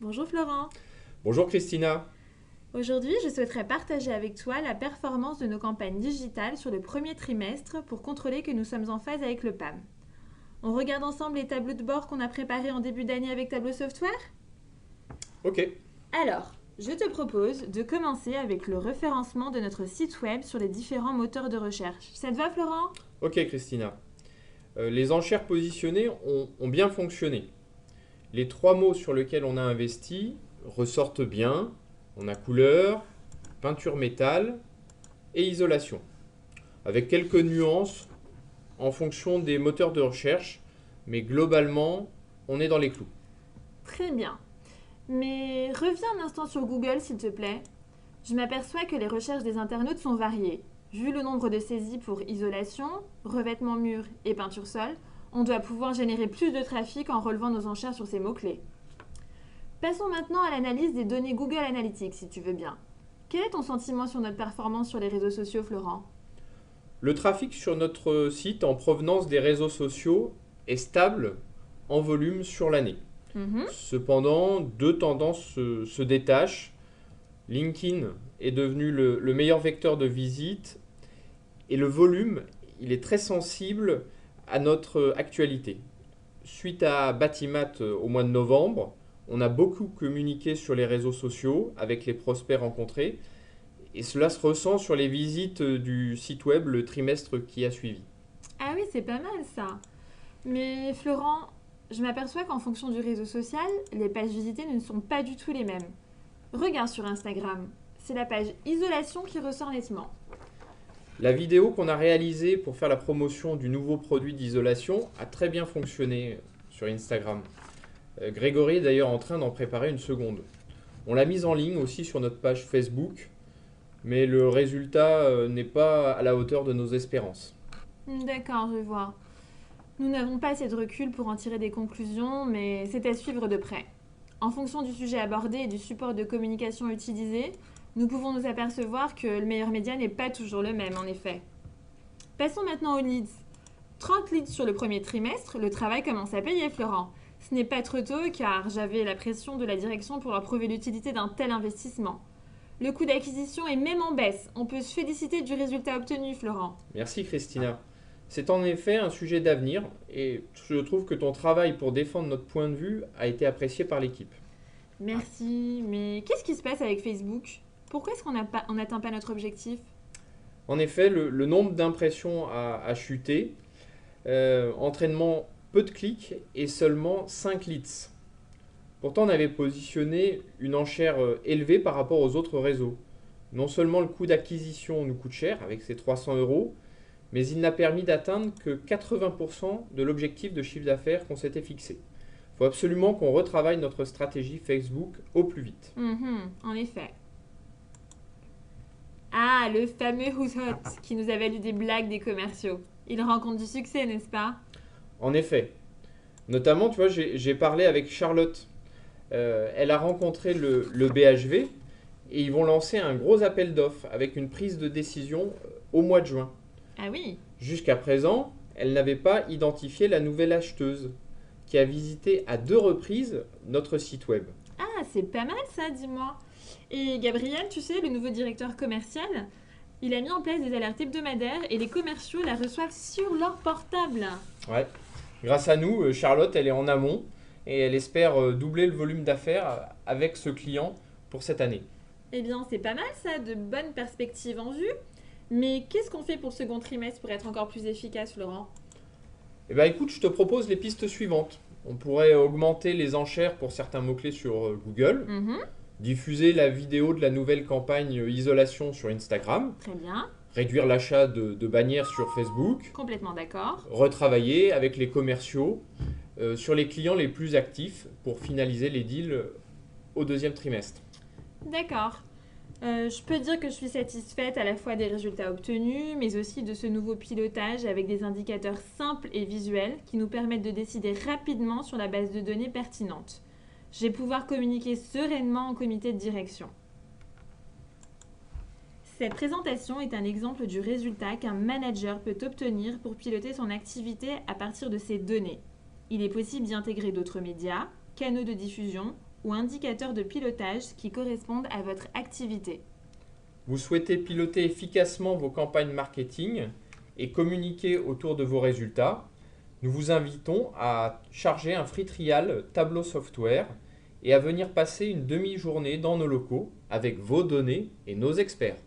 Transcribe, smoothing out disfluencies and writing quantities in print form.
Bonjour Florent. Bonjour Christina. Aujourd'hui, je souhaiterais partager avec toi la performance de nos campagnes digitales sur le premier trimestre pour contrôler que nous sommes en phase avec le PAM. On regarde ensemble les tableaux de bord qu'on a préparés en début d'année avec Tableau Software. Ok, Alors, je te propose de commencer avec le référencement de notre site web sur les différents moteurs de recherche. Ça te va Florent? ok Christina. Les enchères positionnées ont bien fonctionné. Les trois mots sur lesquels on a investi ressortent bien. On a couleur, peinture métal et isolation. Avec quelques nuances en fonction des moteurs de recherche, mais globalement, on est dans les clous. Très bien. Mais reviens un instant sur Google s'il te plaît. Je m'aperçois que les recherches des internautes sont variées. Vu le nombre de saisies pour isolation, revêtement mur et peinture sol, on doit pouvoir générer plus de trafic en relevant nos enchères sur ces mots-clés. Passons maintenant à l'analyse des données Google Analytics, si tu veux bien. Quel est ton sentiment sur notre performance sur les réseaux sociaux, Florent? Le trafic sur notre site en provenance des réseaux sociaux est stable en volume sur l'année. Mhm. Cependant, deux tendances se détachent. LinkedIn est devenu le meilleur vecteur de visite et le volume, il est très sensible à notre actualité. Suite à Batimat au mois de novembre, on a beaucoup communiqué sur les réseaux sociaux avec les prospects rencontrés et cela se ressent sur les visites du site web le trimestre qui a suivi. Ah oui, c'est pas mal ça. Mais Florent, je m'aperçois qu'en fonction du réseau social, les pages visitées ne sont pas du tout les mêmes. Regarde sur Instagram, c'est la page isolation qui ressort nettement. La vidéo qu'on a réalisée pour faire la promotion du nouveau produit d'isolation a très bien fonctionné sur Instagram. Grégory est d'ailleurs en train d'en préparer une seconde. On l'a mise en ligne aussi sur notre page Facebook, mais le résultat n'est pas à la hauteur de nos espérances. D'accord, je vois. Nous n'avons pas assez de recul pour en tirer des conclusions, mais c'est à suivre de près. En fonction du sujet abordé et du support de communication utilisé, nous pouvons nous apercevoir que le meilleur média n'est pas toujours le même, en effet. Passons maintenant aux leads. 30 leads sur le premier trimestre, le travail commence à payer, Florent. Ce n'est pas trop tôt car j'avais la pression de la direction pour leur prouver l'utilité d'un tel investissement. Le coût d'acquisition est même en baisse. On peut se féliciter du résultat obtenu, Florent. Merci Christina. C'est en effet un sujet d'avenir et je trouve que ton travail pour défendre notre point de vue a été apprécié par l'équipe. Merci, mais qu'est-ce qui se passe avec Facebook? Pourquoi est-ce qu'on n'atteint pas notre objectif? En effet, le nombre d'impressions a chuté, entraînement peu de clics et seulement 5 leads. Pourtant, on avait positionné une enchère élevée par rapport aux autres réseaux. Non seulement le coût d'acquisition nous coûte cher avec ses 300 euros, mais il n'a permis d'atteindre que 80% de l'objectif de chiffre d'affaires qu'on s'était fixé. Il faut absolument qu'on retravaille notre stratégie Facebook au plus vite. En effet. Ah, le fameux Who's Hot qui nous a valu des blagues des commerciaux. Il rencontre du succès, n'est-ce pas? En effet, notamment, tu vois, j'ai parlé avec Charlotte. Elle a rencontré le BHV et ils vont lancer un gros appel d'offres avec une prise de décision au mois de juin. Ah oui. Jusqu'à présent, elle n'avait pas identifié la nouvelle acheteuse qui a visité à deux reprises notre site web. Ah, c'est pas mal ça, dis-moi. Et Gabriel, tu sais, le nouveau directeur commercial, il a mis en place des alertes hebdomadaires et les commerciaux la reçoivent sur leur portable. Ouais. Grâce à nous, Charlotte, elle est en amont et elle espère doubler le volume d'affaires avec ce client pour cette année. Eh bien, c'est pas mal ça, de bonnes perspectives en vue. Mais qu'est-ce qu'on fait pour le second trimestre pour être encore plus efficace, Laurent? Eh bien écoute, je te propose les pistes suivantes. On pourrait augmenter les enchères pour certains mots-clés sur Google, Mhm. diffuser la vidéo de la nouvelle campagne isolation sur Instagram, Très bien, réduire l'achat de bannières sur Facebook, complètement d'accord. retravailler avec les commerciaux sur les clients les plus actifs pour finaliser les deals au deuxième trimestre. D'accord. Je peux dire que je suis satisfaite à la fois des résultats obtenus, mais aussi de ce nouveau pilotage avec des indicateurs simples et visuels qui nous permettent de décider rapidement sur la base de données pertinente. Je vais pouvoir communiquer sereinement en comité de direction. Cette présentation est un exemple du résultat qu'un manager peut obtenir pour piloter son activité à partir de ces données. Il est possible d'y intégrer d'autres médias, canaux de diffusion ou indicateurs de pilotage qui correspondent à votre activité. Vous souhaitez piloter efficacement vos campagnes marketing et communiquer autour de vos résultats. Nous vous invitons à charger un free trial Tableau Software et à venir passer une demi-journée dans nos locaux avec vos données et nos experts.